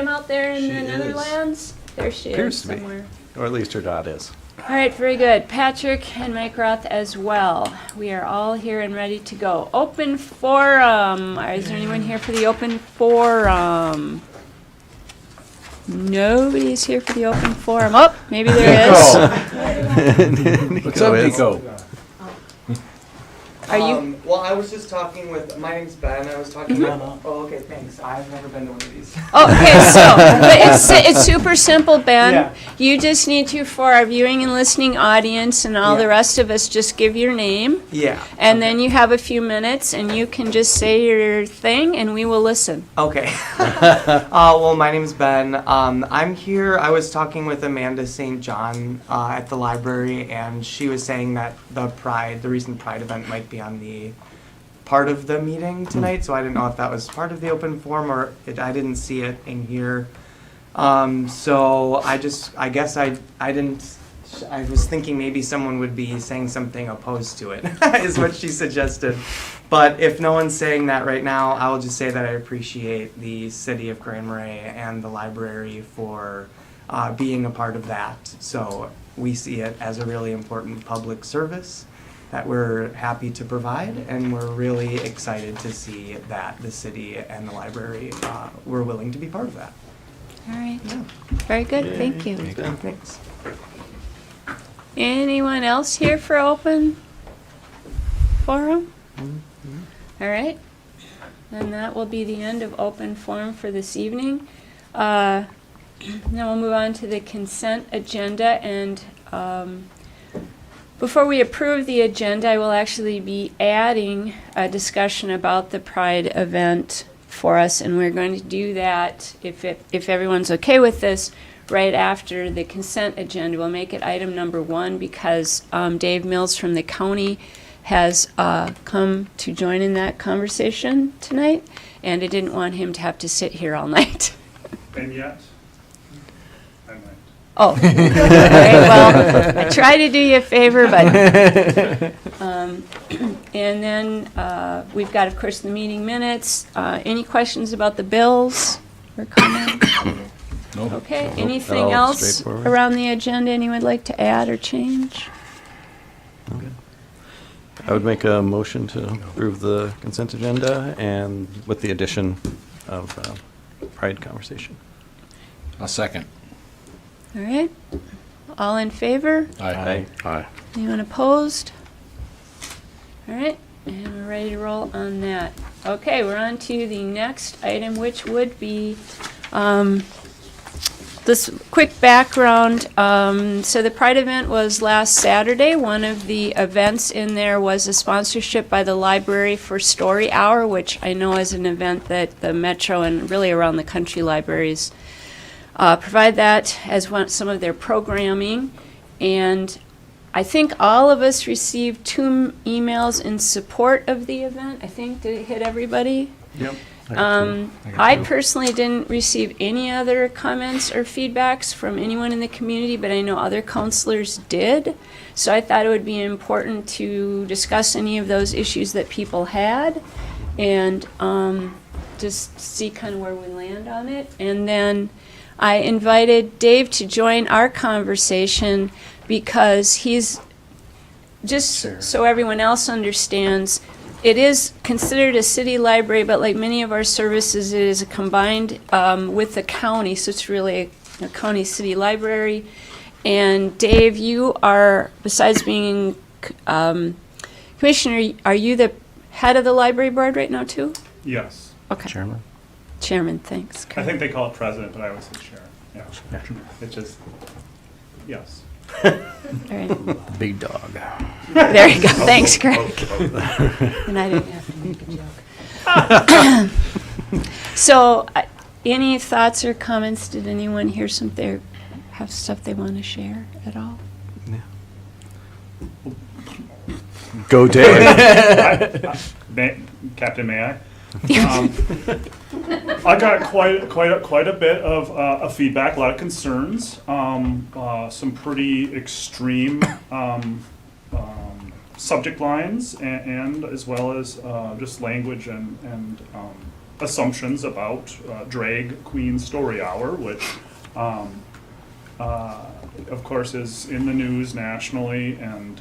out there in She the is. Netherlands? There she Appears is to be. somewhere. Or at least her dot is. All right, very good. Patrick and Mike Roth as well. We are all here and ready to go. Open forum. Is there anyone here for the open forum? Nobody's here for the open forum. Oh, maybe there is. What's up, Nico? Are you? Well, I was just talking with, my name's Ben, I was talking about, oh, okay, thanks, I've never been to one of these. Oh, okay, so but it's super simple, Ben. Yeah. You just need to, for our viewing and listening audience and all the Yeah. rest of us, just give your name. Yeah. And then you have a few minutes and you can just say your thing and we will listen. Okay. Well, my name's Ben. I'm here, I was talking with Amanda St. John at the library, and she was saying that the recent Pride event might be on the part of the meeting tonight, so I didn't know if that was part of the open forum or I didn't see it in here. So I guess I was thinking maybe someone would be saying something opposed to it, is what she suggested. But if no one's saying that right now, I will just say that I appreciate the city of Grand Marais and the library for being a part of that. So we see it as a really important public service that we're happy to provide, and we're really excited to see that the city and the library were willing to be part of that. All right. Very good. Thank you. Thanks. Anyone else here for open forum? All right. Then that will be the end of open forum for this evening. Now we'll move on to the consent agenda, and before we approve the agenda, I will actually be adding a discussion about the Pride event for us, and we're going to do that, if everyone's okay with this, right after the consent agenda. We'll make it item number 1 because Dave Mills from the county has come to join in that conversation tonight, and I didn't want him to have to sit here all night. And yet, I might. Oh, all right, well, I try to do you a favor, but, and then we've got, of course, the meeting minutes. Any questions about the bills or comments? Nope. Okay, Nope. anything All else straightforward. around the agenda anyone would like to add or change? Okay. I would make a motion to approve the consent agenda and with the addition of Pride conversation. A second. All right, all in favor? Aye. Anyone opposed? All right, and we're ready to roll on that. Okay, we're on to the next item, which would be this quick background. So the Pride event was last Saturday. One of the events in there was a sponsorship by the Library for Story Hour, which I know is an event that the Metro and really around the country libraries provide that as some of their programming. And I think all of us received 2 emails in support of the event. I think, did it hit everybody? Yep. I personally didn't receive any other comments or feedbacks from anyone in the community, but I know other counselors did. So I thought it would be important to discuss any of those issues that people had and just see kind of where we land on it. And then I invited Dave to join our conversation because he's, just so everyone else understands, it is considered a city library, but like many of our services, it is combined with the county, so it's really a county city library. And Dave, you are, besides being commissioner, are you the head of the library board right now too? Yes. Okay. Chairman. Chairman, thanks. I think they call it president, but I would say chair. Yeah. It's just, yes. All right. Big dog. There you go. Thanks, Greg. And I didn't have to make a joke. So, any thoughts or comments? Did anyone hear something, have stuff they want to share at all? Go, Dave. Captain, may I? I got quite a bit of feedback, a lot of concerns, some pretty extreme subject lines, and as well as just language and assumptions about Drag Queen Story Hour, which of course is in the news nationally, and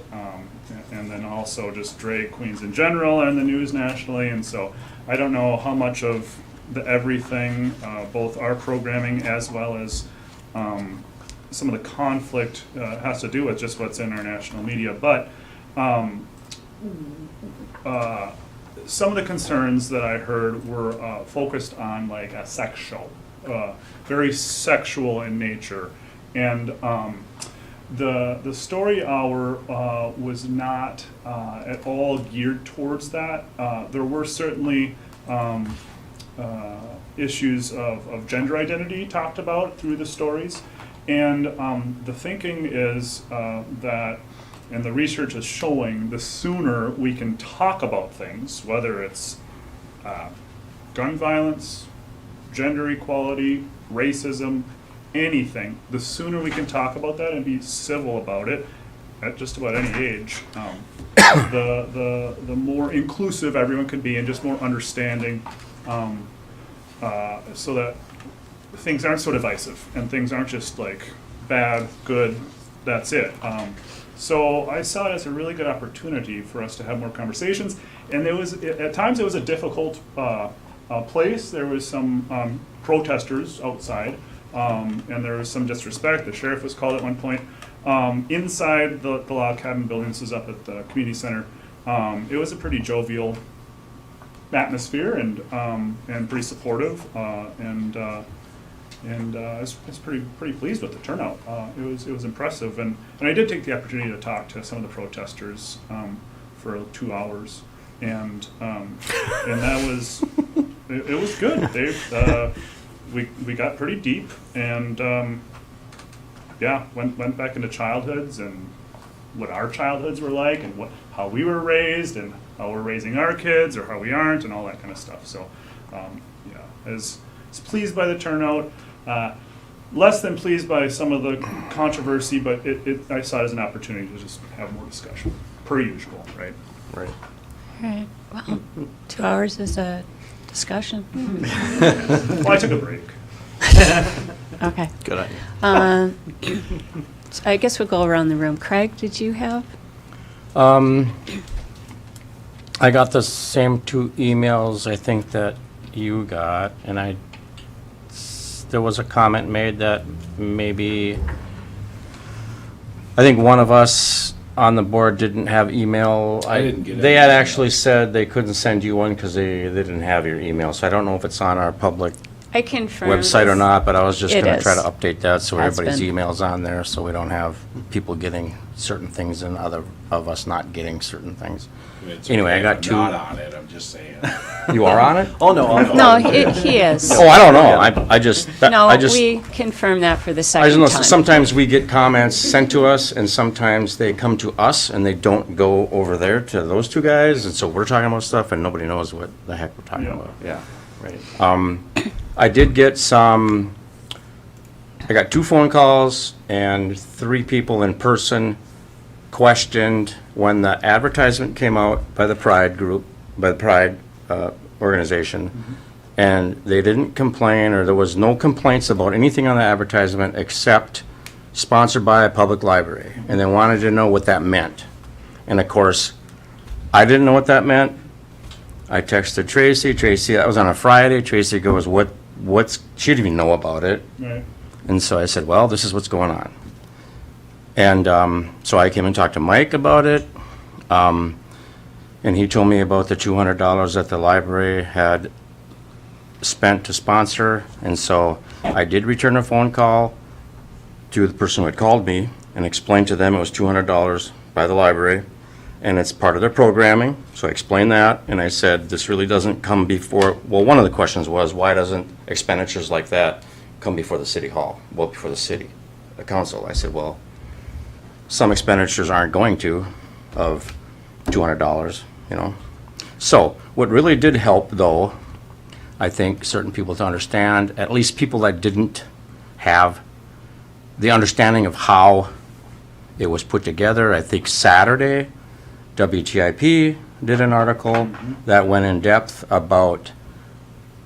then also just drag queens in general are in the news nationally. And so I don't know how much of the everything, both our programming as well as some of the conflict has to do with just what's in our national media. But some of the concerns that I heard were focused on like a sex show, very sexual in nature. And the story hour was not at all geared towards that. There were certainly issues of gender identity talked about through the stories. And the thinking is that, and the research is showing, the sooner we can talk about things, whether it's gun violence, gender equality, racism, anything, the sooner we can talk about that and be civil about it at just about any age, the more inclusive everyone could be and just more understanding, so that things aren't so divisive and things aren't just like bad, good, that's it. So I saw it as a really good opportunity for us to have more conversations. And at times it was a difficult place. There was some protesters outside, and there was some disrespect. The sheriff was called at one point. Inside the log cabin building, this is up at the community center, it was a pretty jovial atmosphere and pretty supportive, and I was pretty pleased with the turnout. It was impressive, and I did take the opportunity to talk to some of the protesters for 2 hours, and that was it was good. We got pretty deep, and went back into childhoods and what our childhoods were like, and how we were raised, and how we're raising our kids, or how we aren't, and all that kind of stuff. So, I was pleased by the turnout. Less than pleased by some of the controversy, but I saw it as an opportunity to just have more discussion, per usual, right? Right. All right, well, 2 hours is a discussion. Well, I took a break. Okay. Good idea. So I guess we'll go around the room. Craig, did you have? I got the same 2 emails, I think, that you got, and there was a comment made that maybe, I think one of us on the board didn't have email. I didn't get They any had email. actually said they couldn't send you one because they didn't have your email, so I don't know if it's on our public I confirmed. website or not, but I was just It gonna try is. to update that so Has everybody's been. email's on there, so we don't have people getting certain things and other of us not getting certain things. It's Anyway, I okay got if 2. I'm not on it, I'm just saying. You are on it? Oh, no. No, he is. Oh, I don't know. I just, No, I just, we confirmed that for the I just second know time. sometimes we get comments sent to us, and sometimes they come to us, and they don't go over there to those 2 guys, and so we're talking about stuff, and nobody knows what the heck we're talking Yeah. about. Yeah, right. I did get I got 2 phone calls, and 3 people in person questioned when the advertisement came out by the Pride group, by the Pride organization, and they didn't complain, or there was no complaints about anything on the advertisement except sponsored by a public library, and they wanted to know what that meant. And of course, I didn't know what that meant. I texted Tracy, that was on a Friday, Tracy goes, she didn't even know about it. Right. And so I said, well, this is what's going on. And so I came and talked to Mike about it, and he told me about the $200 that the library had spent to sponsor. And so I did return a phone call to the person who had called me and explained to them it was $200 by the library, and it's part of their programming. So I explained that, and I said, this really doesn't come before, well, one of the questions was, why doesn't expenditures like that come before the city hall, well, before the city, the council? I said, well, some expenditures aren't going to, of $200, So what really did help, though, I think certain people to understand, at least people that didn't have the understanding of how it was put together. I think Saturday, WTIP did an article that went in depth about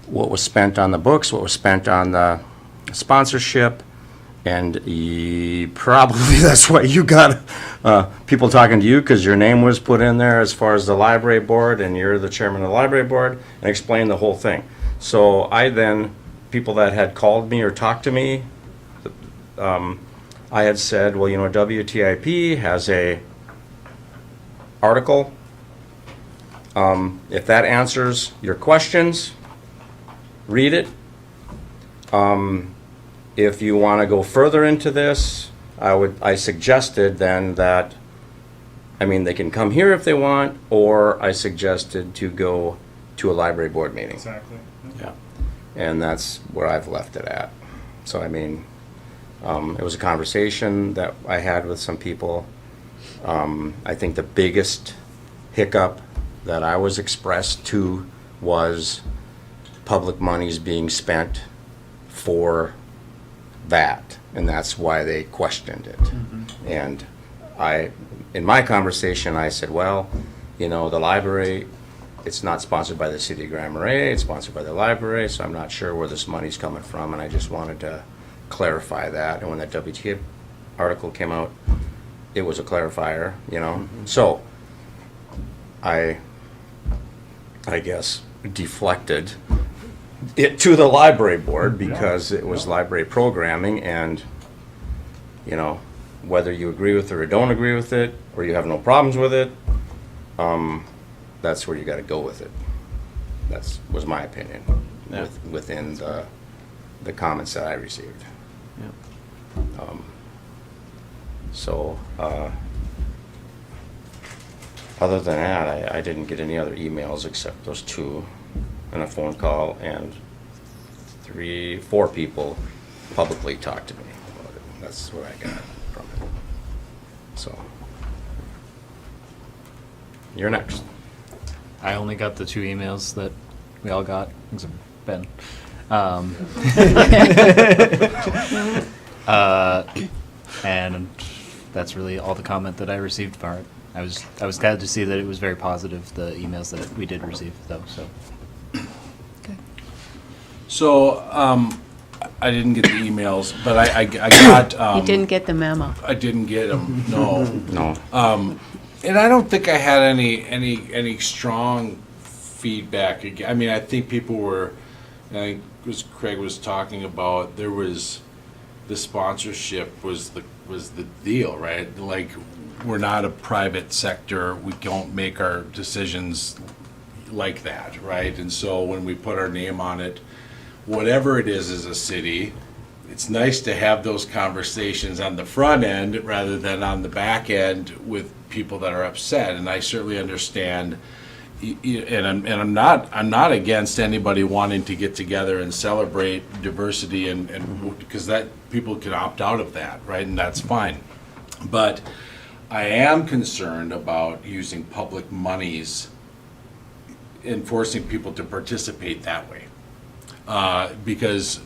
what was spent on the books, what was spent on the sponsorship, and probably that's why you got people talking to you, because your name was put in there as far as the library board, and you're the chairman of the library board, and explained the whole thing. So I then, people that had called me or talked to me, I had said, well, you know, WTIP has a article. If that answers your questions, read it. If you want to go further into this, I suggested then that, I mean, they can come here if they want, or I suggested to go to a library board meeting. Exactly. Yeah. And that's where I've left it at. So, I mean, it was a conversation that I had with some people. I think the biggest hiccup that I was expressed to was public monies being spent for that, and that's why they questioned it. And in my conversation, I said, well, you know, the library, it's not sponsored by the city of Grand Marais, it's sponsored by the library, so I'm not sure where this money's coming from, and I just wanted to clarify that. And when that WTA article came out, it was a clarifier, you know. So I guess deflected it to the library board because it was library programming, and, you know, whether you agree with it or don't agree with it, or you have no problems with it, that's where you got to go with it. Was my opinion within the comments that I received. Yeah. So, other than that, I didn't get any other emails except those two and a phone call, and 4 people publicly talked to me about it. That's what I got from it. So, you're next. I only got the 2 emails that we all got, except Ben. And that's really all the comment that I received for it. I was glad to see that it was very positive, the emails that we did receive, though. So, So, I didn't get the emails, but I got. You didn't get the memo. I didn't get them, no. No. And I don't think I had any strong feedback. I mean, I think people were, I think as Craig was talking about, there was, the sponsorship was the deal, right? Like, we're not a private sector, we don't make our decisions like that, right? And so when we put our name on it, whatever it is as a city, it's nice to have those conversations on the front end rather than on the back end with people that are upset. And I certainly understand, and I'm not against anybody wanting to get together and celebrate diversity, and because that people can opt out of that, right? And that's fine. But I am concerned about using public monies, enforcing people to participate that way. Because,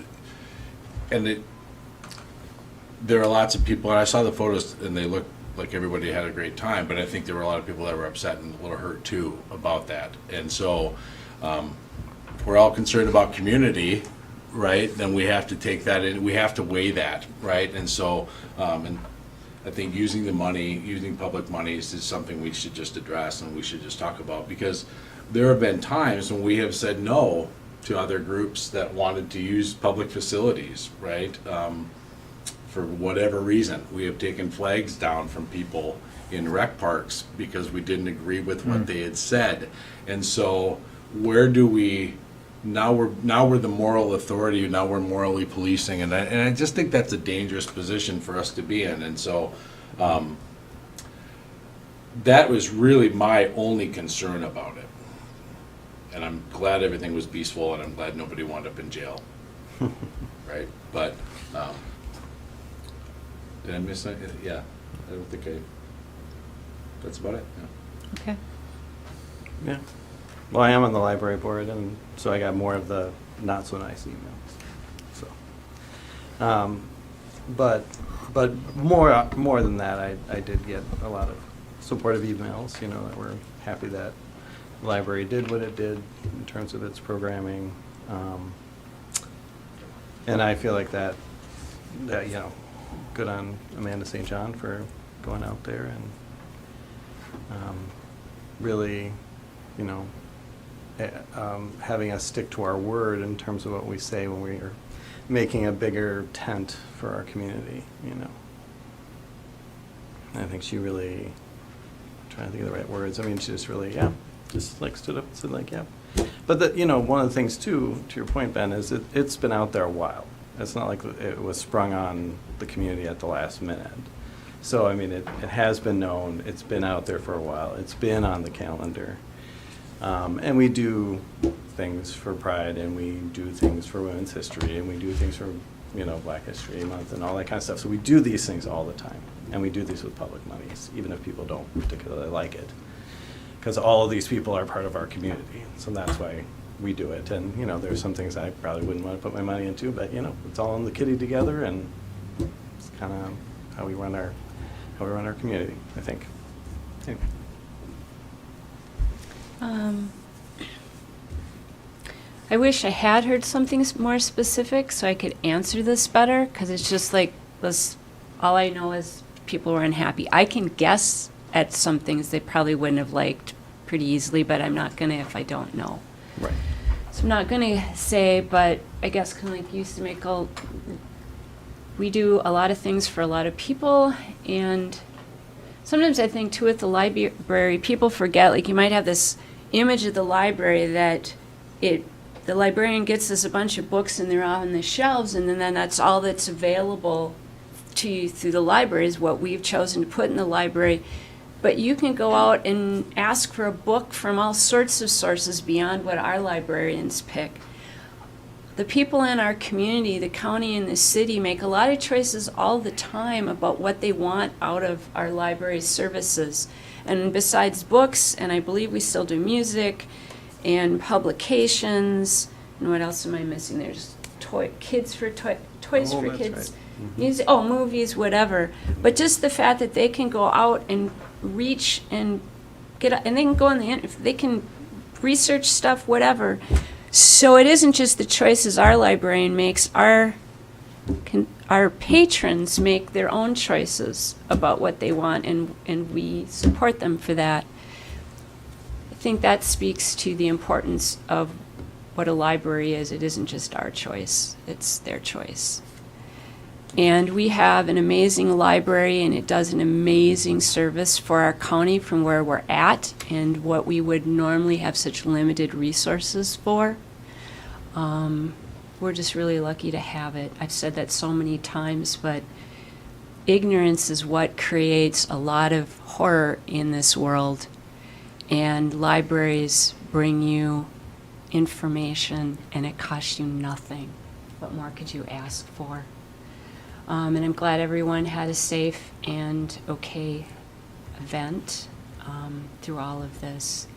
there are lots of people, and I saw the photos, and they look like everybody had a great time, but I think there were a lot of people that were upset and a little hurt too about that. And so, if we're all concerned about community, right, then we have to take that in, we have to weigh that, right? And so, and I think using the money, using public monies is something we should just address and we should just talk about, because there have been times when we have said no to other groups that wanted to use public facilities, right? For whatever reason, we have taken flags down from people in rec parks because we didn't agree with what they had said. And so where do we, now we're the moral authority, now we're morally policing, and I just think that's a dangerous position for us to be in. And so that was really my only concern about it. And I'm glad everything was peaceful, and I'm glad nobody wound up in jail, right? But did I miss anything? Yeah, I don't think that's about it. Yeah. Okay. Yeah. Well, I am on the library board, and so I got more of the not so nice emails. So, but more than that, I did get a lot of supportive emails. You know, that were happy that the library did what it did in terms of its programming, And I feel like that, you know, good on Amanda St. John for going out there and really, you know, having us stick to our word in terms of what we say when we are making a bigger tent for our community, you know. I think she really, I'm trying to think of the right words, I mean, she just really, yeah, just like stood up and said like, yeah. But that, you know, one of the things too, to your point, Ben, is it's been out there a while. It's not like it was sprung on the community at the last minute. So, I mean, it has been known, it's been out there for a while, it's been on the calendar. And we do things for Pride, and we do things for Women's History, and we do things for, you know, Black History Month and all that kind of stuff. So we do these things all the time, and we do these with public monies, even if people don't particularly like it. Because all of these people are part of our community, so that's why we do it. And, you know, there's some things I probably wouldn't want to put my money into, but, you know, it's all in the kitty together, and it's kind of how we run our community, I think. Anyway. I wish I had heard something more specific so I could answer this better, because it's just like this, all I know is people were unhappy. I can guess at some things they probably wouldn't have liked pretty easily, but I'm not gonna if I don't know. Right. So I'm not gonna say, but I guess kind of like you used to make we do a lot of things for a lot of people, and sometimes I think too with the library, people forget, like you might have this image of the library that the librarian gets us a bunch of books and they're on the shelves, and then that's all that's available to you through the library is what we've chosen to put in the library. But you can go out and ask for a book from all sorts of sources beyond what our librarians pick. The people in our community, the county and the city, make a lot of choices all the time about what they want out of our library services. And besides books, and I believe we still do music and publications, and what else am I missing? There's toys for kids, That's kids, right. music, movies, whatever. But just the fact that they can go out and reach and and they can go on the internet, they can research stuff, whatever. So it isn't just the choices our librarian makes. Our patrons make their own choices about what they want, and we support them for that. I think that speaks to the importance of what a library is. It isn't just our choice, it's their choice. And we have an amazing library, and it does an amazing service for our county from where we're at and what we would normally have such limited resources for. We're just really lucky to have it. I've said that so many times, but ignorance is what creates a lot of horror in this world. And libraries bring you information, and it costs you nothing. What more could you ask for? And I'm glad everyone had a safe and okay event through all of this.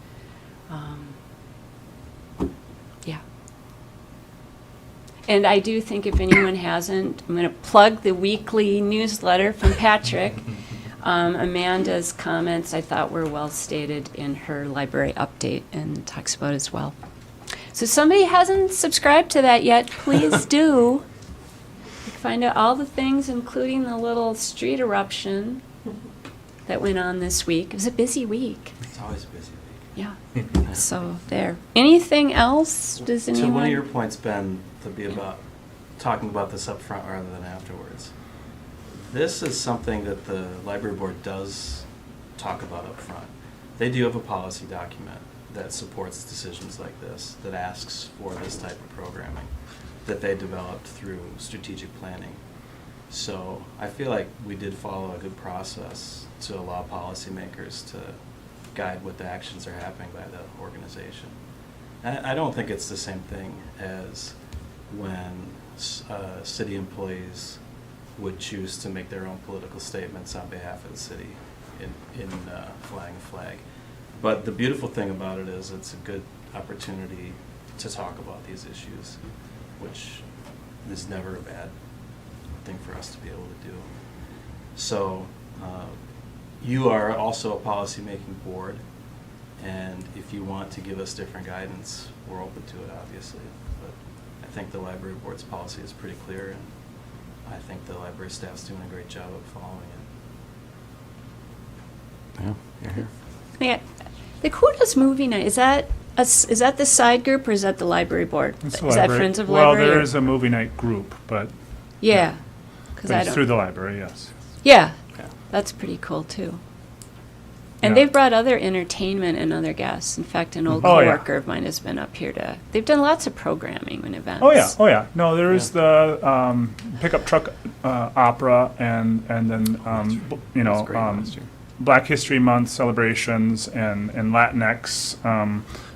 Yeah. And I do think if anyone hasn't, I'm going to plug the weekly newsletter from Patrick. Amanda's comments I thought were well stated in her library update and talks about it as well. So if somebody hasn't subscribed to that yet, please do. You can find out all the things, including the little street eruption that went on this week. It was a busy week. It's always a busy week. Yeah. So there. Anything else? Does anyone? So one of your points, Ben, to be about talking about this up front rather than afterwards. This is something that the library board does talk about up front. They do have a policy document that supports decisions like this, that asks for this type of programming that they developed through strategic planning. So I feel like we did follow a good process to allow policymakers to guide what the actions are happening by the organization. I don't think it's the same thing as when city employees would choose to make their own political statements on behalf of the city in flying a flag. But the beautiful thing about it is it's a good opportunity to talk about these issues, which is never a bad thing for us to be able to do. So you are also a policy-making board, and if you want to give us different guidance, we're open to it, obviously. But think the library board's policy is pretty clear, and I think the library staff's doing a great job of following it. Yeah, you're here. Yeah, like who does movie night? Is that the side group or is that the library board? It's Is the that library. Friends of Well, Library? there or- is a movie night group, but Yeah, because I it's through don't. the library, yes. Yeah, Yeah. that's pretty cool too. And Yeah. they've brought other entertainment and other guests. In fact, an old Oh, yeah. coworker of mine has been up here to. They've done lots of programming and events. Oh yeah, oh yeah. No, there is the pickup truck opera, and then That was great last year. Black History Month celebrations and Latinx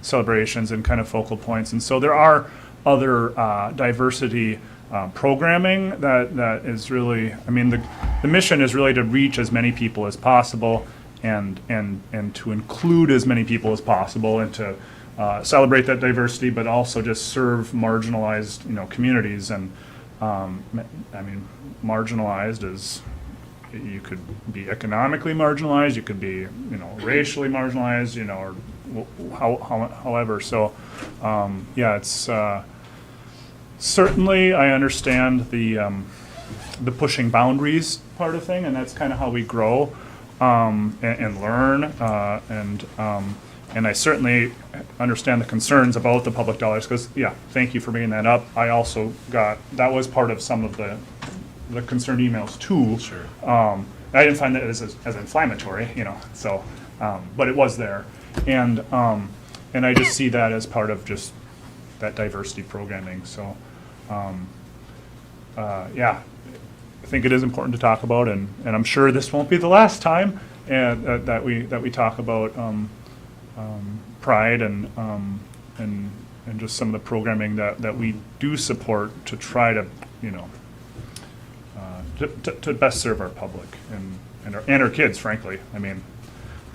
celebrations and kind of focal points. And so there are other diversity programming that is really, I mean, the mission is really to reach as many people as possible and to include as many people as possible and to celebrate that diversity, but also just serve marginalized, communities. And I mean, marginalized is, you could be economically marginalized, you could be, racially marginalized, or however. So, yeah, it's certainly I understand the pushing boundaries part of thing, and that's kind of how we grow and learn, and I certainly understand the concerns about the public dollars, because, yeah, thank you for bringing that up. I also that was part of some of the concerned emails too. Sure. I didn't find that as inflammatory, so, but it was there. And I just see that as part of just that diversity programming, so, yeah. I think it is important to talk about, and I'm sure this won't be the last time that we talk about Pride and just some of the programming that we do support to try to to best serve our public and our kids, frankly. I mean,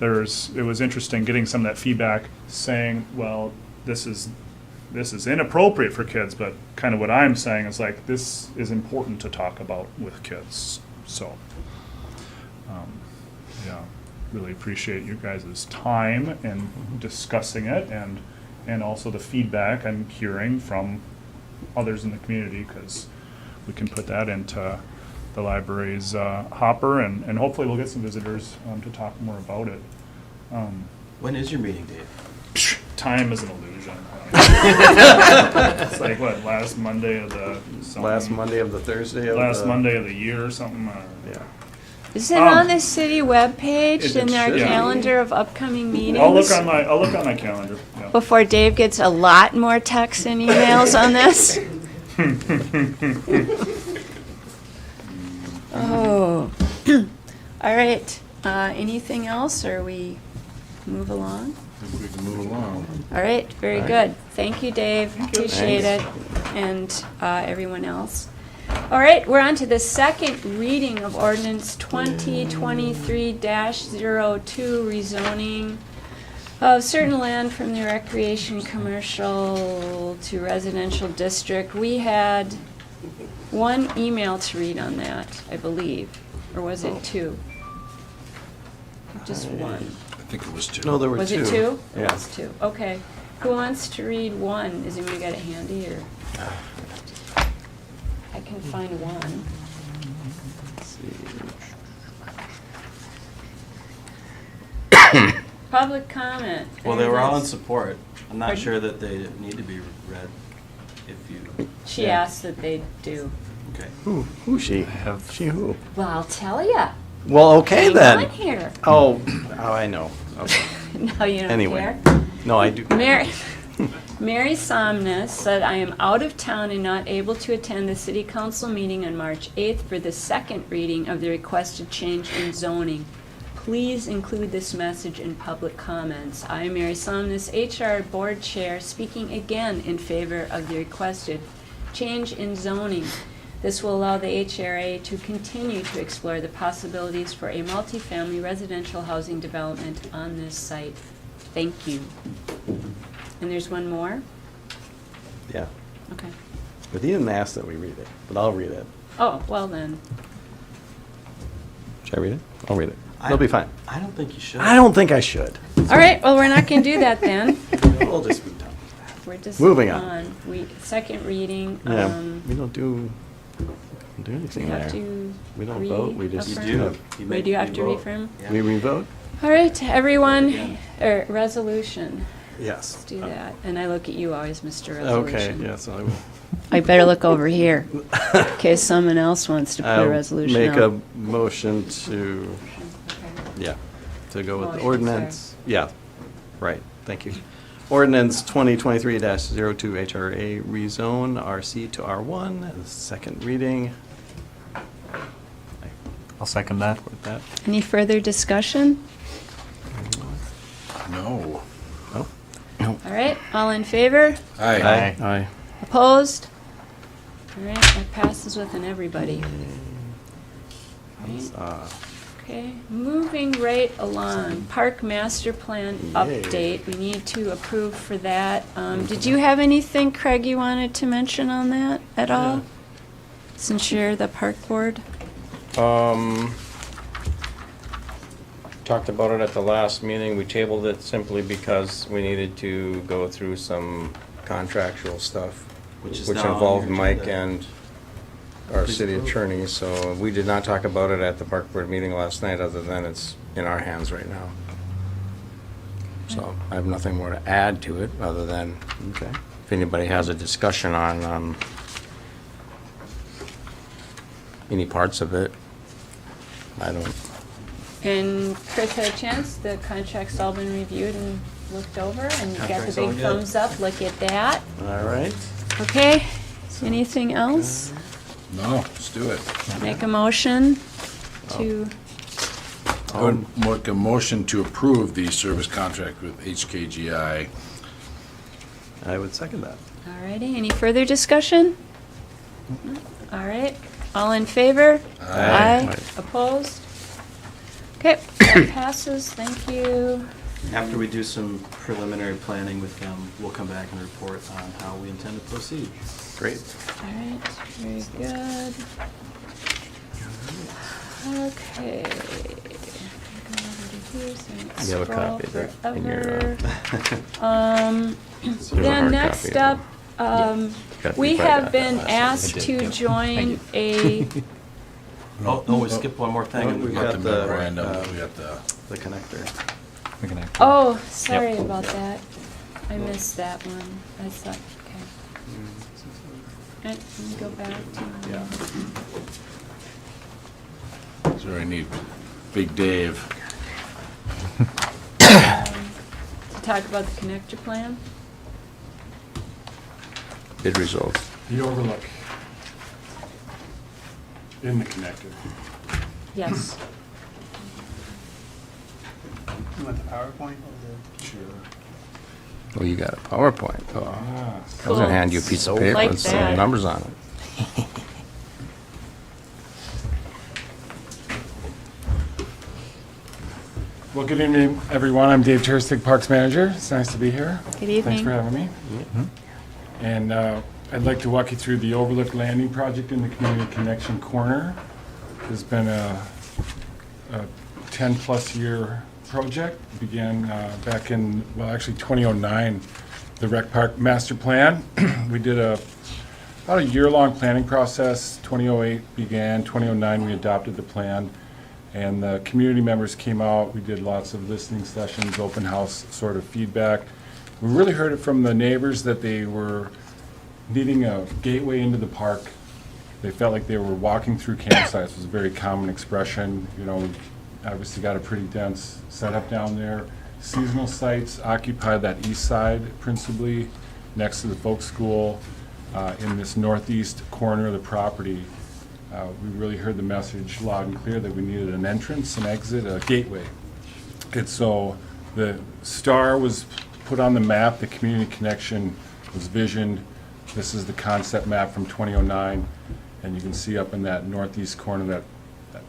it was interesting getting some of that feedback saying, well, this is inappropriate for kids, but kind of what I'm saying is like, this is important to talk about with kids. So, yeah, really appreciate you guys' time in discussing it and also the feedback I'm hearing from others in the community, because we can put that into the library's hopper, and hopefully we'll get some visitors to talk more about it. When is your meeting, Dave? Time is an illusion. It's like, what, last Monday of the something? Last Monday of the Thursday of Last the- Monday of the year or something? Yeah. Is it on the city webpage It in our should be. calendar of upcoming meetings? I'll look on my calendar. Yeah. Before Dave gets a lot more texts and emails on this. Oh. All right. Anything else, or we move along? I think we can move along. All right, very All good. Thank you, Dave. Appreciate it. Thanks. And everyone else. All right, we're on to the second reading of Ordinance 2023-02, rezoning of certain land from the recreation commercial to residential district. We had one email to read on that, I believe, or was it two? Just one. I think it was two. No, there were two. Was it two? It Yeah. was two. Okay. Who wants to read one? Is anybody got it handy, or? I can find one. Let's see. Public comment. Well, they were all in There support. I'm not Pardon? sure that they need to be read if you, it is. She Yeah. asked that they do. okay. Who she? She who? Well, I'll tell ya. Well, okay Hang then. on here. Oh, I know. Okay. No, you don't Anyway. care? No, I do. Mary Somnus said, I am out of town and not able to attend the city council meeting on March 8th for the second reading of the requested change in zoning. Please include this message in public comments. I, Mary Somnus, HR Board Chair, speaking again in favor of the requested change in zoning. This will allow the HRA to continue to explore the possibilities for a multifamily residential housing development on this site. Thank you. And there's one more? Yeah. Okay. But he didn't ask that we read it, but I'll read it. Oh, well then. Should I read it? I'll read it. It'll be fine. I don't think you should. I don't think I should. All right, well, we're not going to do that then. We'll just be done with we're just Moving on. Second reading. Yeah, we don't do anything We have there. to We don't vote, we just reaffirm. You We do have to vote. reaffirm. Yeah. We re-vote? All right, everyone, resolution. Yes. Let's do that. And I look at you always, Mr. Okay, Resolution. yes, I will. I better look over here in case someone else wants to put a I'll resolution make out. a motion to, yeah, to go with the Motion, ordinance. Yeah, right, thank you. Ordinance 2023-02 HRA rezone RC to R1, second reading. I'll second that. With that. Any further discussion? No. Oh, All right, all in favor? Aye. Aye. aye. Opposed? All right, that passes with an everybody. Right. Okay, moving right along, Park Master Plan Yay. update. We need to approve for that. Did you have anything, Craig, you wanted to mention on that at all? Yeah. Since you're the park board? Talked about it at the last meeting. We tabled it simply because we needed to go through some contractual stuff, Which is which now on involved your Mike agenda. and our Please city vote. attorney. So we did not talk about it at the park board meeting last night, other than it's in our hands right now. So I have nothing more to add to it, other than Okay. if anybody has a discussion on any parts of it. I don't. And Chris had a chance, the contract's all been reviewed and looked over, and you got the Contract's all big good. thumbs up, look at that. All right. Okay, anything else? No, let's do it. Make a motion to, I would make a motion to approve the service contract with HKGi. I would second that. alrighty, any further discussion? All right, all in favor? Aye. Aye. Opposed? Okay, that passes, thank you. After we do some preliminary planning with them, we'll come back and report on how we intend to proceed. Great. All right, very good. Okay. Go over to here so I don't You have a scroll copy of that in your, forever. There's a Then hard next copy of up, Got- we you probably have got that been last asked I did, to yep. join a, Oh, no, we skipped one more thing. and We've we We got got the the, memorandum, uh, we got the, The connector. We can act. oh, sorry about that. I missed that one. I thought, okay. Let me go back to. Yeah. so I need Big Dave. To talk about the connector plan. Bid results. The overlook in the connector. Yes. You want the PowerPoint or the? Sure. Oh, you got a PowerPoint. Oh, Ah, I was Cool. gonna hand you a piece of paper Like with some that. numbers on it. well, good evening, everyone. I'm Dave Terstig, Parks Manager. It's nice to be here. Good evening. Thanks for having me. And I'd like to walk you through the Overlook Landing project in the Community Connection Corner. It's been a 10-plus year project. It began back in, well, actually 2009, the Rec Park Master Plan. We did about a year-long planning process. 2008 began, 2009 we adopted the plan. And the community members came out, we did lots of listening sessions, open house sort of feedback. We really heard it from the neighbors that they were needing a gateway into the park. They felt like they were walking through campsites. It was a very common expression. You know, we've obviously got a pretty dense setup down there. Seasonal sites occupy that east side principally, next to the folk school, in this northeast corner of the property. We really heard the message loud and clear that we needed an entrance, an exit, a gateway. And so the star was put on the map, the community connection was visioned. This is the concept map from 2009, and you can see up in that northeast corner that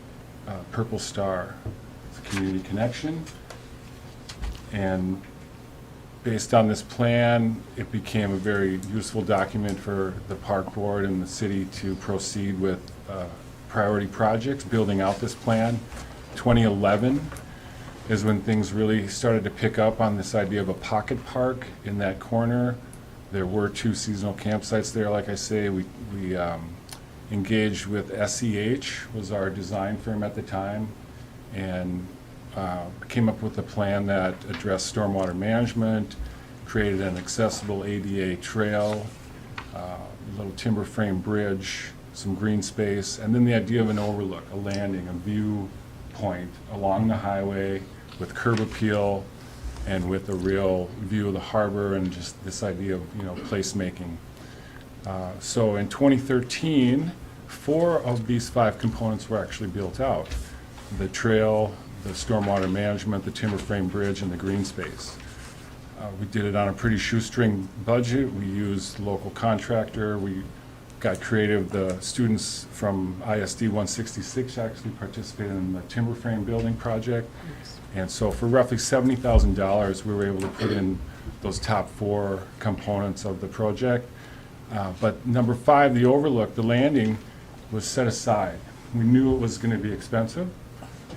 purple star. It's a community connection. And based on this plan, it became a very useful document for the park board and the city to proceed with priority projects, building out this plan. 2011 is when things really started to pick up on this idea of a pocket park in that corner There were 2 seasonal campsites there, like I say. We engaged with SEH, was our design firm at the time, and came up with a plan that addressed stormwater management, created an accessible ADA trail, a little timber frame bridge, some green space, and then the idea of an overlook, a landing, a view point along the highway with curb appeal and with a real view of the harbor and just this idea of, placemaking. So in 2013, 4 of these 5 components were actually built out. The trail, the stormwater management, the timber frame bridge, and the green space. We did it on a pretty shoestring budget. We used local contractor. We got creative. The students from ISD 166 actually participated in the timber frame building project. And so for roughly $70,000, we were able to put in those top 4 components of the project. But number 5, the overlook, the landing, was set aside. We knew it was going to be expensive.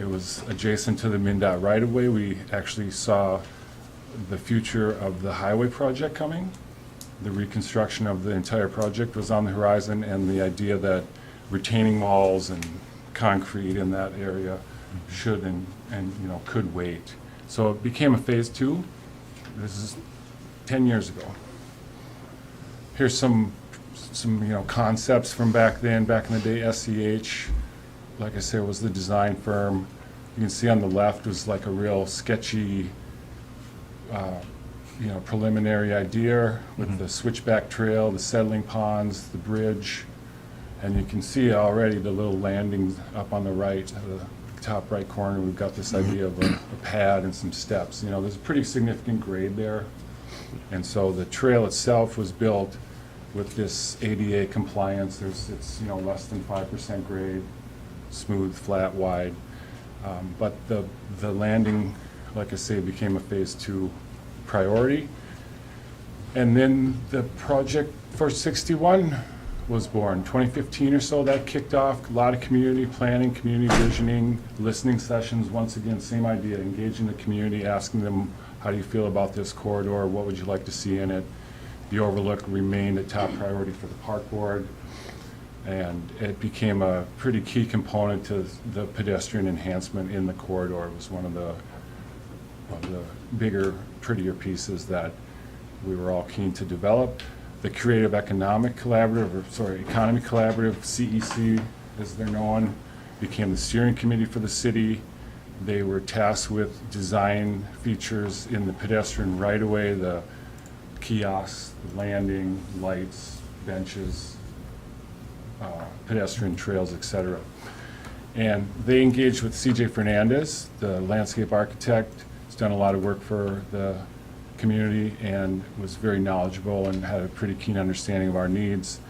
It was adjacent to the MnDOT right-of-way. We actually saw the future of the highway project coming. The reconstruction of the entire project was on the horizon, and the idea that retaining walls and concrete in that area should and could wait. So it became a phase 2. This is 10 years ago. Here's some concepts from back then. Back in the day, SEH, like I said, was the design firm. You can see on the left was like a real sketchy, preliminary idea with the switchback trail, the settling ponds, the bridge, and you can see already the little landing up on the right, the top right corner. We've got this idea of a pad and some steps. There's a pretty significant grade there, and so the trail itself was built with this ADA compliance. It's less than 5% grade, smooth, flat, wide. But the landing, like I say, became a phase 2 priority. And then the project for 61 was born. 2015 or so, that kicked off. A lot of community planning, community visioning, listening sessions. Once again, same idea, engaging the community, asking them, how do you feel about this corridor? What would you like to see in it? The overlook remained a top priority for the park board, and it became a pretty key component to the pedestrian enhancement in the corridor. It was one of the bigger, prettier pieces that we were all keen to develop. The Creative Economy Collaborative, CEC as they're known, became the steering committee for the city. They were tasked with design features in the pedestrian right-of-way, the kiosks, the landing, lights, benches, pedestrian trails, etc. And they engaged with CJ Fernandez, the landscape architect. He's done a lot of work for the community and was very knowledgeable and had a pretty keen understanding of our needs.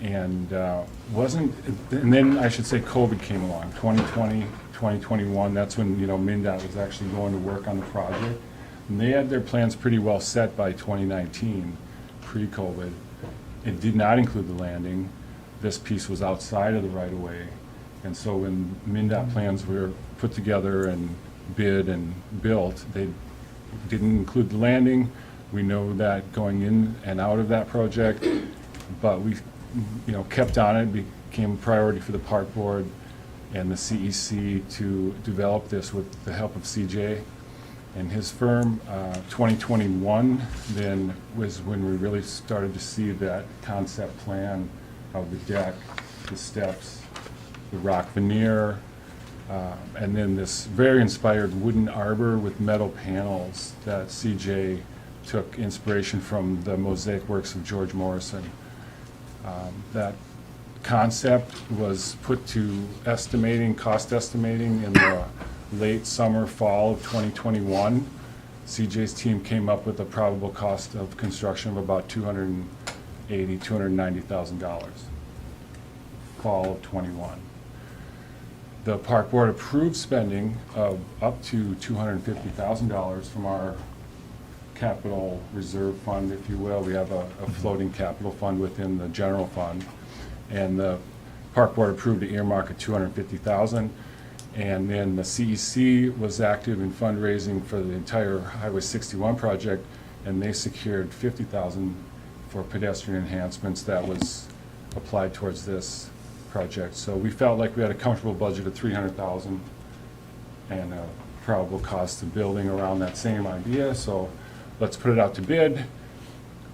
And then I should say COVID came along, 2020, 2021. That's when MnDOT was actually going to work on the project. And they had their plans pretty well set by 2019, pre-COVID. It did not include the landing. This piece was outside of the right-of-way. And so when MnDOT plans were put together and bid and built, they didn't include the landing. We know that going in and out of that project, but we kept on it, became a priority for the park board and the CEC to develop this with the help of CJ and his firm. 2021 then was when we really started to see that concept plan of the deck, the steps, the rock veneer, and then this very inspired wooden arbor with metal panels that CJ took inspiration from the mosaic works of George Morrison. That concept was put to cost estimating in the late summer, fall of 2021. CJ's team came up with a probable cost of construction of about $290,000. Fall of 21. The park board approved spending of up to $250,000 from our capital reserve fund, if you will. We have a floating capital fund within the general fund. And the park board approved the earmark of $250,000. And then the CEC was active in fundraising for the entire Highway 61 project, and they secured $50,000 for pedestrian enhancements that was applied towards this project. So we felt like we had a comfortable budget of $300,000 and a probable cost of building around that same idea. So let's put it out to bid.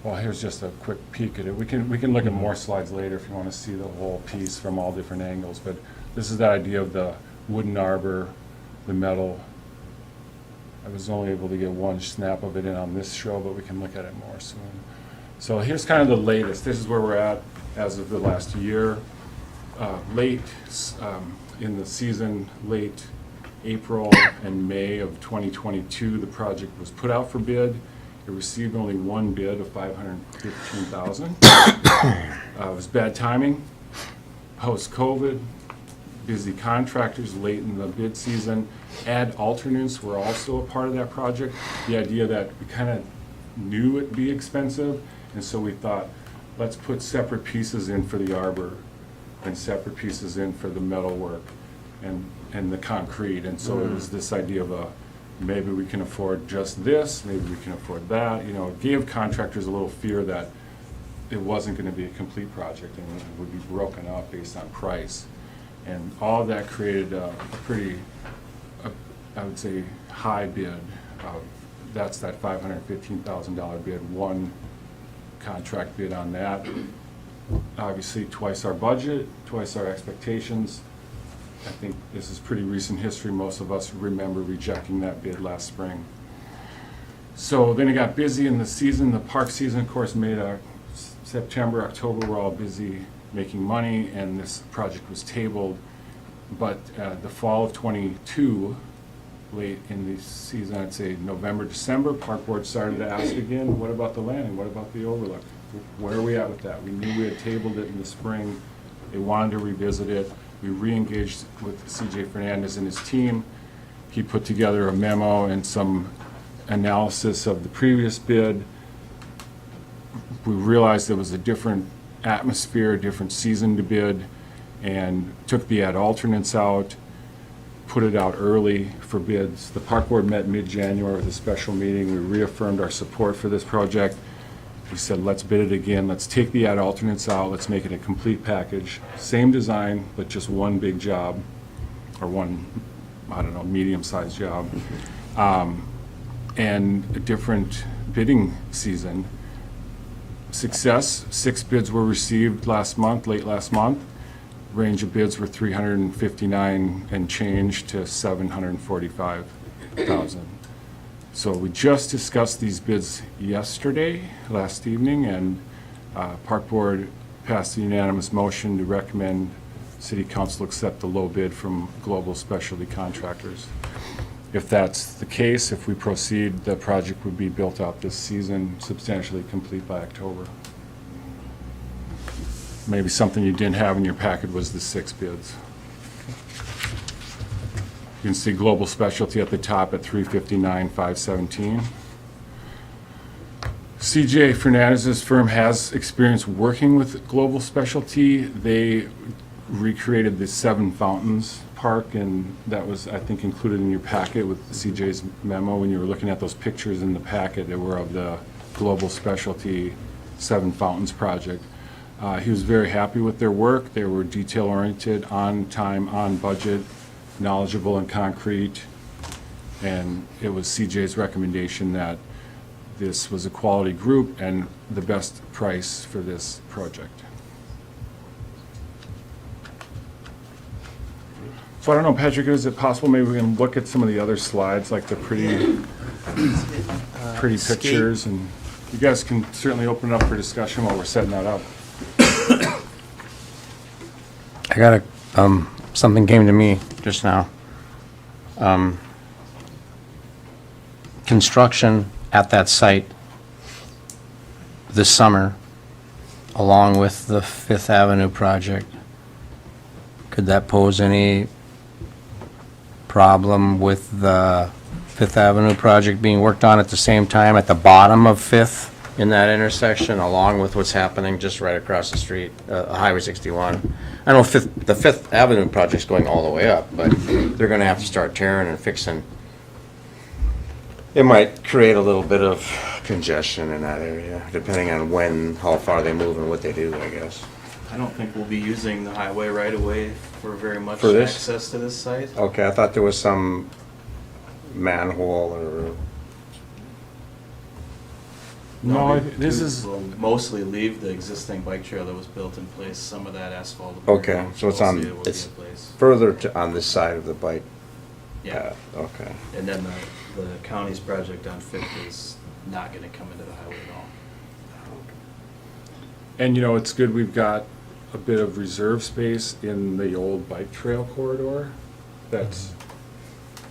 Well, here's just a quick peek at it. We can look at more slides later if you want to see the whole piece from all different angles. But this is the idea of the wooden arbor, the metal. I was only able to get one snap of it in on this show, but we can look at it more soon. So here's kind of the latest. This is where we're at as of the last year. Late in the season, late April and May of 2022, the project was put out for bid. It received only one bid of $515,000. It was bad timing, post-COVID, busy contractors late in the bid season. Add alternates were also a part of that project. The idea that we kind of knew it'd be expensive, and so we thought, let's put separate pieces in for the arbor and separate pieces in for the metal work and the concrete. And so it was this idea of maybe we can afford just this, maybe we can afford that. You know, it gave contractors a little fear that it wasn't going to be a complete project and it would be broken up based on price. And all of that created a pretty, I would say, high bid. That's that $515,000 bid, one contract bid on that. Obviously, twice our budget, twice our expectations. I think this is pretty recent history. Most of us remember rejecting that bid last spring. So then it got busy in the season. The park season, of course, made September, October, we're all busy making money, and this project was tabled. But the fall of '22, late in the season, I'd say November, December, Park Board started to ask again, what about the landing? What about the overlook? Where are we at with that? We knew we had tabled it in the spring. They wanted to revisit it. We re-engaged with CJ Fernandez and his team. He put together a memo and some analysis of the previous bid. We realized there was a different atmosphere, a different season to bid, and took the ad alternates out, put it out early for bids. The Park Board met mid-January with a special meeting. We reaffirmed our support for this project. We said, let's bid it again. Let's take the ad alternates out. Let's make it a complete package. Same design, but just one big job, or one, I don't know, medium-sized job, and a different bidding season. Success, 6 bids were received last month, late last month. Range of bids were 359 and change to 745,000. So we just discussed these bids yesterday, last evening, and Park Board passed a unanimous motion to recommend City Council accept the low bid from Global Specialty Contractors. If that's the case, if we proceed, the project would be built out this season, substantially complete by October. Maybe something you didn't have in your packet was the 6 bids. You can see Global Specialty at the top at $359,517. CJ Fernandez's firm has experience working with Global Specialty. They recreated the 7 Fountains Park, and that was, I think, included in your packet with CJ's memo. When you were looking at those pictures in the packet, they were of the Global Specialty 7 Fountains project. He was very happy with their work. They were detail-oriented, on time, on budget, knowledgeable and concrete, and it was CJ's recommendation that this was a quality group and the best price for this project. So I don't know, Patrick, is it possible maybe we can look at some of the other slides, like the pretty pictures, and you guys can certainly open it up for discussion while we're setting that up. I got something came to me just now. Construction at that site this summer, along with the Fifth Avenue project, could that pose any problem with the Fifth Avenue project being worked on at the same time at the bottom of Fifth in that intersection, along with what's happening just right across the street, Highway 61? I know the Fifth Avenue project's going all the way up, but they're gonna have to start tearing and fixing it might create a little bit of congestion in that area, depending on how far they move and what they do, I guess. I don't think we'll be using the highway right away for very much For this? access to this site. Okay, I thought there was some manhole or, No, We this is, will mostly leave the existing bike trail that was built in place, some of that asphalt. will be okay, removed, so it's most on, of it will be it's in place. further on this side of the bike Yeah, path, okay. and then the county's project on Fifth is not gonna come into the highway at all. and you know, it's good we've got a bit of reserve space in the old bike trail corridor that's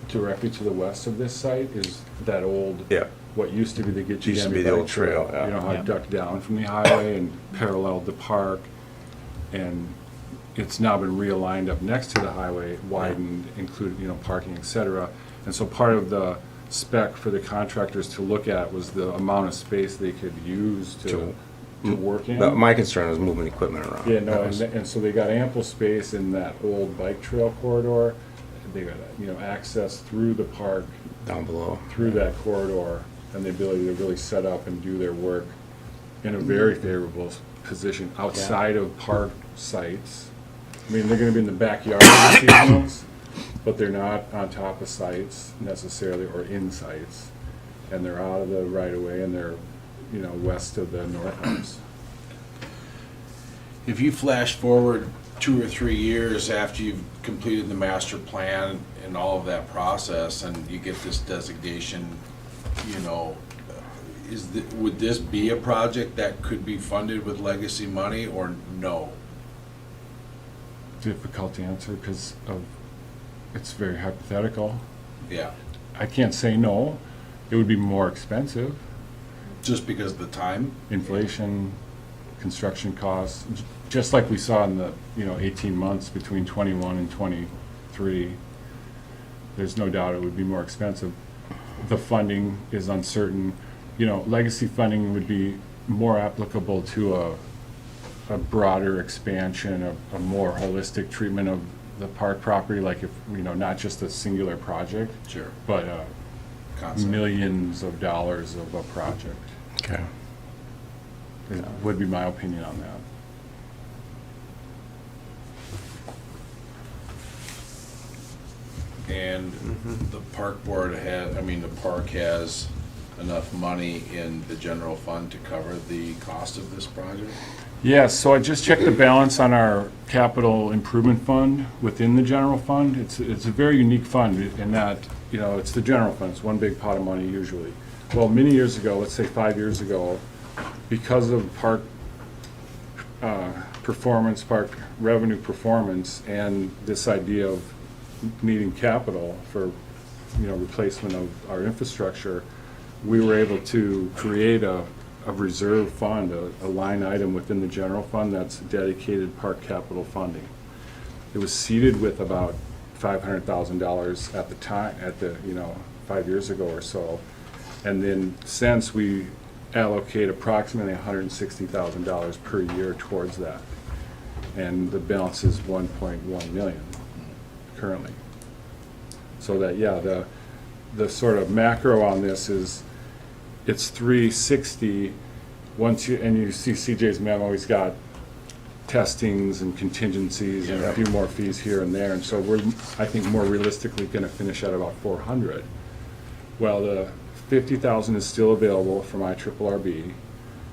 directly to the west of this site is that old, Yeah, what used to be the Used to be Gitchigami the bike old trail, yeah. You know, how Yeah. it ducked down from the highway and paralleled the park. And it's now been realigned up next to the highway, widened, included, you know, parking, et cetera. And so part of the spec for the contractors to look at was the amount of space they could use to work in. but my concern is moving equipment around. Yeah, no, That was- and so they got ample space in that old bike trail corridor. They got, you know, access through the park, Down below. through that corridor, and the ability to really set up and do their work in a very favorable position outside of park sites. I mean, they're gonna be in the backyard of the seasonals, but they're not on top of sites necessarily, or in sites. And they're out of the right of way, and they're, you know, west of the north house. If you flash forward 2 or 3 years after you've completed the master plan and all of that process, and you get this designation, you know, would this be a project that could be funded with legacy money, or no? Difficult to answer because it's very hypothetical. Yeah, I can't say no. It would be more expensive. just because of the time? Inflation, construction costs, just like we saw in the, you know, 18 months between 21 and 23. There's no doubt it would be more expensive. The funding is uncertain. You know, legacy funding would be more applicable to a broader expansion, a more holistic treatment of the park property, like if, you know, not just a singular project, Sure. but Concept. millions of dollars of a project. Okay. It would be my opinion on that. And the park board the park has enough money in the general fund to cover the cost of this project? Yes, so I just checked the balance on our capital improvement fund within the general fund. It's a very unique fund in that, you know, it's the general fund, it's one big pot of money usually. Well, many years ago, let's say 5 years ago, because of park performance, park revenue performance, and this idea of needing capital for, you know, replacement of our infrastructure, we were able to create a reserve fund, a line item within the general fund that's dedicated park capital funding. It was seeded with about $500,000 at the time, you know, 5 years ago or so. And then since we allocate approximately $160,000 per year towards that. And the balance is 1.1 million currently. So that, yeah, the sort of macro on this is, it's 360, and you see CJ's memo, he's got testings and contingencies and a few more fees here and there, and so we're, I think, more realistically gonna finish at about 400. Well, the 50,000 is still available from IRRB,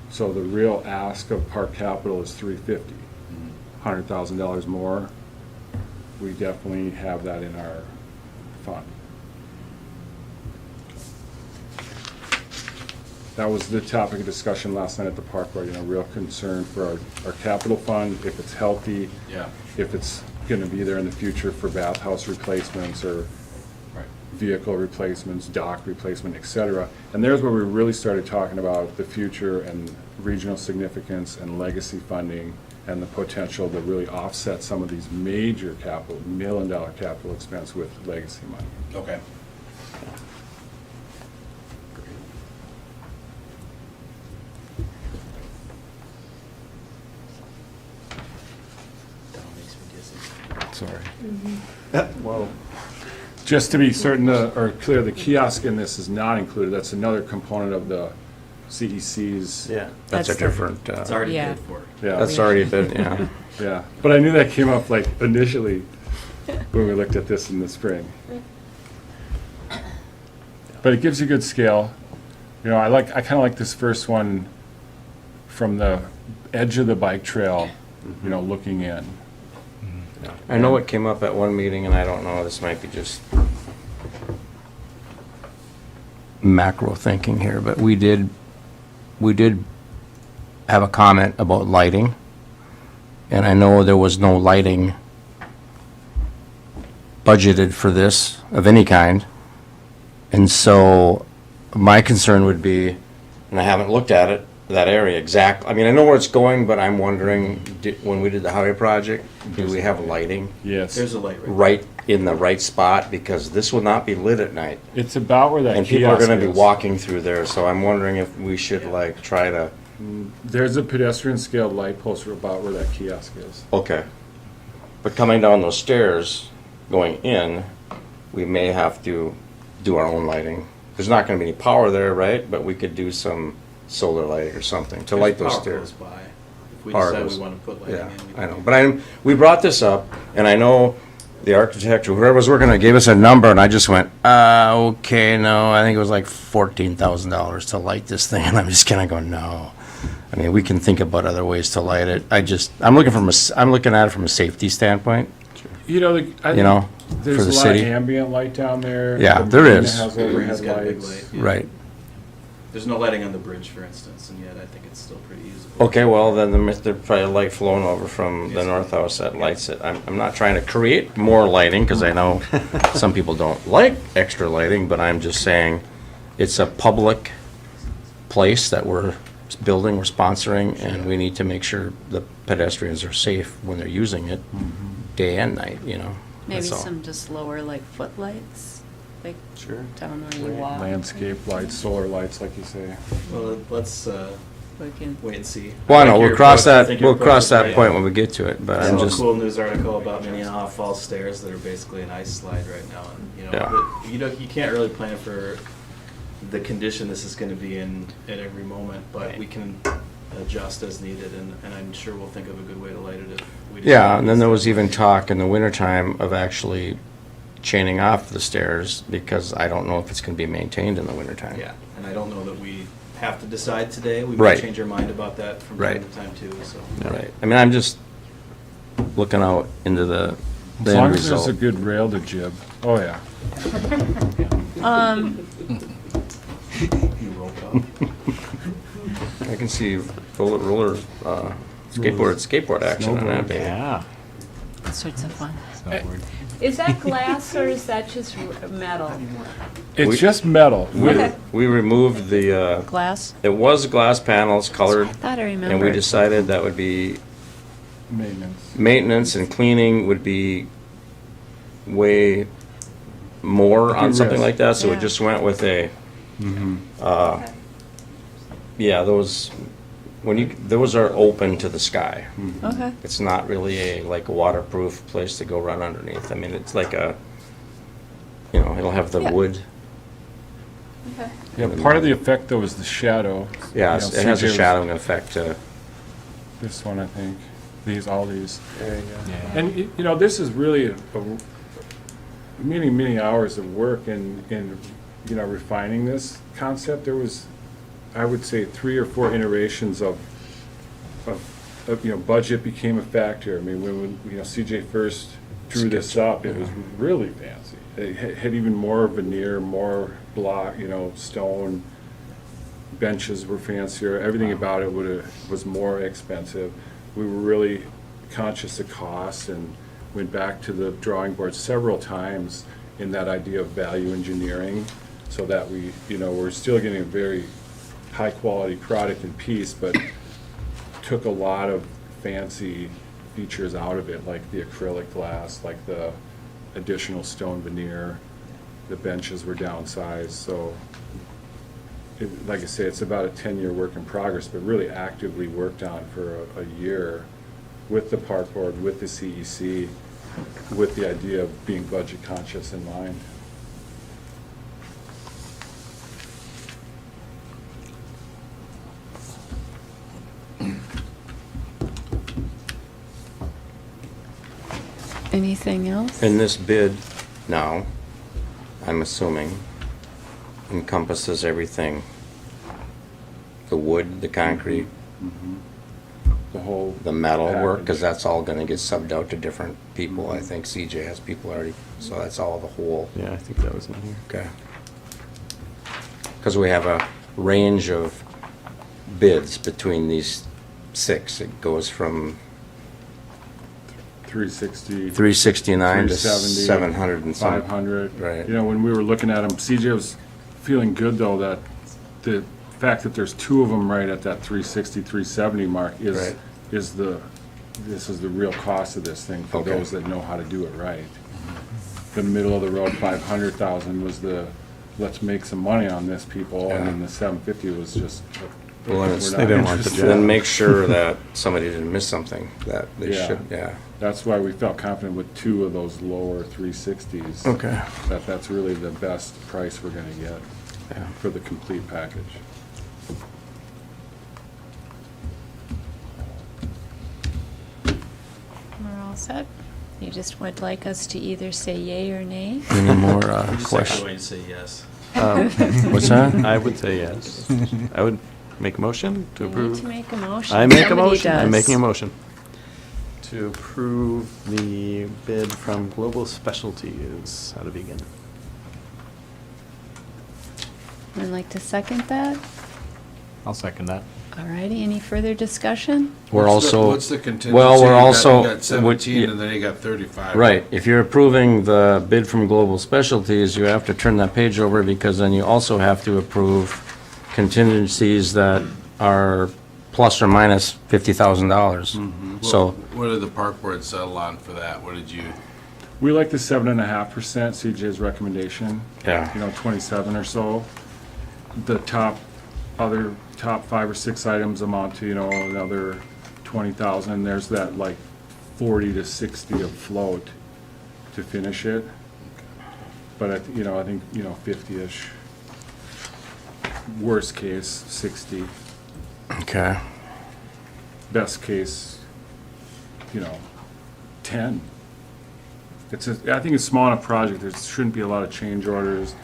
so the real ask of park capital is 350. $100,000 more, we definitely have that in our fund. That was the topic of discussion last night at the park board, you know, real concern for our capital fund, if it's healthy, Yeah. if it's gonna be there in the future for bathhouse replacements or vehicle replacements, dock replacement, et cetera. And there's where we really started talking about the future and regional significance and legacy funding and the potential to really offset some of these major capital, $1 million capital expense with legacy money. Okay. That makes me dizzy. Sorry. Well, Just to be certain, or clear, the kiosk in this is not included. That's another component of the CEC's. Yeah. That's a That's the- different, It's already Yeah. paid for. Yeah, that's already been, yeah. yeah. But I knew that came up like initially when we looked at this in the spring. But it gives you good scale. You know, I kind of like this first one from the edge of the bike trail, you know, looking in. I know it came up at one meeting, and I don't know, this might be just macro thinking here, but we did have a comment about lighting. And I know there was no lighting budgeted for this of any kind. And so my concern would be, and I haven't looked at it, that area exact, I mean, I know where it's going, but I'm wondering, when we did the highway project, do we have lighting Yes. There's a light right right in the right spot? Because this will not be lit at night. It's about where that And kiosk people are gonna be is. walking through there, so I'm wondering if we should like try to, There's a pedestrian scale light post about where that kiosk is. okay. But coming down those stairs, going in, we may have to do our own lighting. There's not gonna be any power there, right? But we could do some solar lighting or something to light those Power stairs. goes by. If we Power decide goes- we want to put lighting Yeah, in, we I can know, do but we brought this up, and I know the architect or whoever was working on it gave us a number, and I just went, okay, no, I think it was like $14,000 to light this thing, and I'm just kinda going, no. I mean, we can think about other ways to light it. I'm looking at it from a safety standpoint, You know, you know, there's for a the lot city. of ambient light down there. Yeah, The there marina is. has The overhead marine's got a big lights. light, yeah. Right. There's no lighting on the bridge, for instance, and yet I think it's still pretty usable. Okay, well, then there's probably a light flowing over from the Yes. north house that lights it. I'm not trying to create more lighting, because I know some people don't like extra lighting, but I'm just saying it's a public place that we're building, we're sponsoring, and we need to make sure the pedestrians are safe when they're using it, day and night, you know? Maybe That's all. some just lower like footlights, like Sure. down where you walk. Landscape lights, solar lights, like you say. Well, let's We can- wait and see. Well, I know, like we'll your cross approach. I that, think your we'll approach cross is that right. point when we get to it, but I I'm saw a just, cool news article about Minnehaha Falls stairs that are basically an ice slide right now, and you know, Yeah. you can't really plan for the condition this is going to be in at every moment, but Right. we can adjust as needed, and I'm sure we'll think of a good way to light it if we. yeah, decide and then there was to. even talk in the wintertime of actually chaining off the stairs, because I don't know if it's gonna be maintained in the wintertime. Yeah, and I don't know that we have to decide today. We Right. may change our mind about that from time Right. to time too. So. Right, I mean, I'm just looking out into the As end long as there's result. a good rail to jib. Oh, yeah. You rolled up. I can see skateboard action on that, baby. Yeah. All sorts of fun. Snowboard. Is that glass or is that just metal? It's We- just metal. Okay. We removed the, Glass? it was glass panels colored, Thought I remember. and we decided that would be Maintenance. maintenance and cleaning would be way more on Good something risk. like that, so we Yeah. just went with a, yeah, those are open to the sky. Okay. It's not really like a waterproof place to go run underneath. I mean, it's like it'll have the Yeah. wood. Okay. Yeah, part of the effect, though, is the shadow. Yeah, You know, it has a CJ was- shadowing effect to, This one, I think. All these. there you go. Yeah. And, you know, this is really many hours of work in, you know, refining this concept. There was, I would say, 3 or 4 iterations of, you know, budget became a factor. I mean, when, you know, CJ first drew this up, it was really fancy. It had even more veneer, more block, you know, stone. Benches were fancier. Everything about it was more expensive. We were really conscious of costs and went back to the drawing board several times in that idea of value engineering, so that we, you know, we're still getting a very high-quality product and piece, but took a lot of fancy features out of it, like the acrylic glass, like the additional stone veneer. The benches were downsized, so like I say, it's about a 10-year work in progress, but really actively worked on for a year with the park board, with the CEC, with the idea of being budget conscious in mind. Anything else? And this bid now, I'm assuming, encompasses everything. The wood, the concrete, The whole. the metal work, because package. that's all gonna get subbed out to different people. I think CJ has people already, so that's all the whole. Yeah, I think that was in here. Okay. Because we have a range of bids between these 6. It goes from 360. 369 to 370, 700 and some. 500. Right. You know, when we were looking at them, CJ was feeling good, though, that the fact that there's 2 of them right at that 360, 370 mark Right. is this is the real cost of this thing for Okay. those that know how to do it right. The middle of the road, 500,000 was the, let's make some money on this, people, and then the 750 was just, Well, we're it's- not they didn't want the interested. Then make sure that somebody didn't miss something, that they Yeah. should, yeah. That's why we felt confident with 2 of those lower 360s. Okay. That's really the best price we're gonna get Yeah. for the complete package. We're all set? You just would like us to either say yay or nay? Any more I'm just actually questions? going to say yes. What's that? I would say yes. I would make a motion to You need approve. to make a motion. I make a Somebody motion. I'm does. making a motion to approve the bid from Global Specialties out of Egan. Would like to second that? I'll second that. All righty, any further discussion? We're What's the- also. What's the contingency? Well, we're You got- also. You got 17 and then you got 35. Right, if you're approving the bid from Global Specialties, you have to turn that page over, because then you also have to approve contingencies that are plus or minus $50,000. So, What did the park board settle on for that? What did you, We like the 7.5%, CJ's recommendation. Yeah. You know, 27 or so. The top 5 or 6 items amount to, you know, another 20,000. There's that like 40 to 60 of float to finish it. But I think, 50-ish. Worst case, 60. okay, Best case, 10. I think it's a small enough project, there shouldn't be a lot of change orders.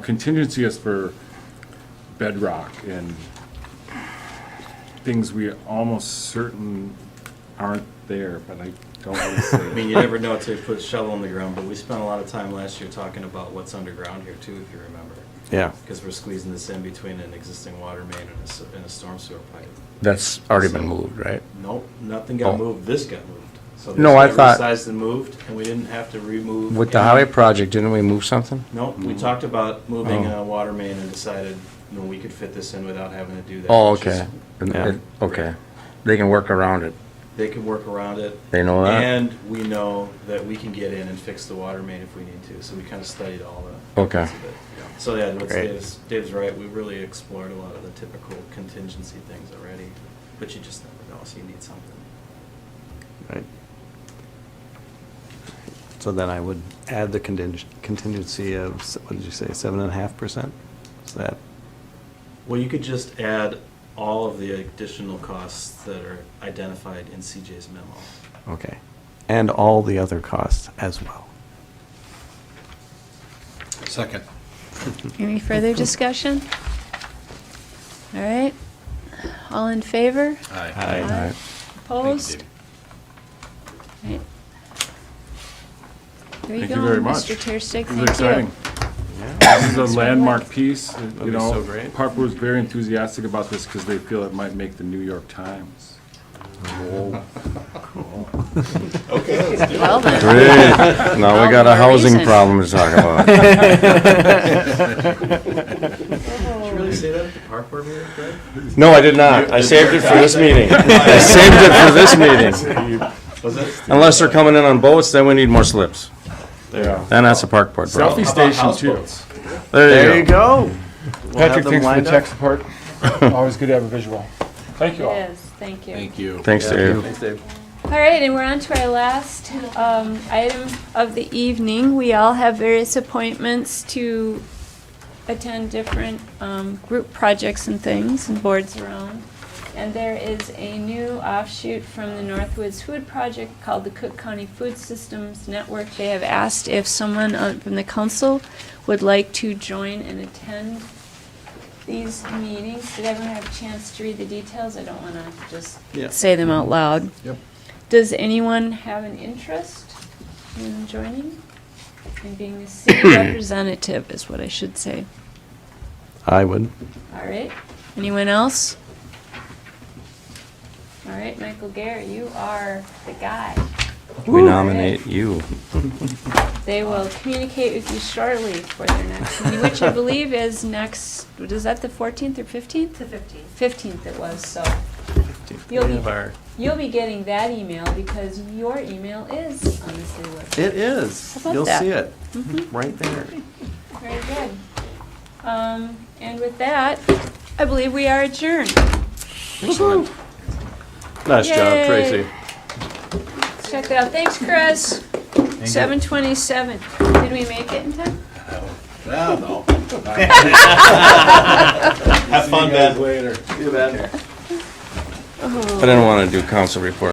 Contingency is for bedrock and things we almost certain aren't there, but I don't want to I mean, say. you never know until you put a shovel in the ground, but we spent a lot of time last year talking about what's underground here too, if you remember. Yeah. Because we're squeezing this in between an existing water main and a storm sewer pipe. that's already been moved, right? Nope, nothing got Oh. moved, this got moved. So this No, I got thought- resized and moved, and we didn't have to remove. With the any- highway project, didn't we move something? Nope, we talked about moving Oh. a water main and decided, we could fit this in without having to do that. Oh, which is- okay. And Yeah. Okay, they can work around it, They can work around it. they know that? And we know that we can get in and fix the water main if we need to, so we kind of studied all the. Okay. parts of it. So yeah, what's Great. Dave's right, we really explored a lot of the typical contingency things already, but you just never know, so you need something. Right. So then I would add the contingency of, what did you say, 7.5%? Is that, Well, you could just add all of the additional costs that are identified in CJ's memo. okay. And all the other costs as well. second? Any further discussion? All right, all in favor? Aye. Aye. Right. Opposed? Right. There you Thank go, you very much. Mr. Terstick, It was thank exciting. Yeah. This is a landmark piece, be so great. Park Board's very enthusiastic about this because they feel it might make the New York Times. Well then. Great, now we got a More housing reason. problem to talk about. Did you really say that at the park board meeting, Greg? No, I did not, I saved it for this meeting. I saved it for this meeting. Was it? Unless they're coming in on boats, then we need more slips. Yeah. Then that's a park board problem. Selfie How about station too. houseboats? There you go. We'll have Patrick, them thanks for lined the up. tech support. Always good to have a visual. Thank you all. Yes, thank you. Thank you. Thanks, Dave. Thanks, Dave. All right, and we're on to our last item of the evening. We all have various appointments to attend different group projects and things and boards around. And there is a new offshoot from the Northwoods Food Project called the Cook County Food Systems Network. They have asked if someone from the council would like to join and attend these meetings. Did everyone have a chance to read the details? I don't want to just Yeah. say them out loud. Yep. Does anyone have an interest in joining? And being a city representative is what I should say. I would. All right. Anyone else? All right, Michael Garrett, you are the guy. We nominate you. They will communicate with you shortly for their next meeting, which I believe is next, is that the 14th or 15th? The 15th. 15th it was, so We You'll be- have our- you'll be getting that email because your email is on the city website. It is. How about You'll that? see it Mhm. right there. Very good. And with that, I believe we are adjourned. Excellent. Nice job, Yay. Tracy. Let's check that out. Thanks, Chris. 7:27. Did we make it in time? No. Have fun, Ben. Later. I didn't want to do council report.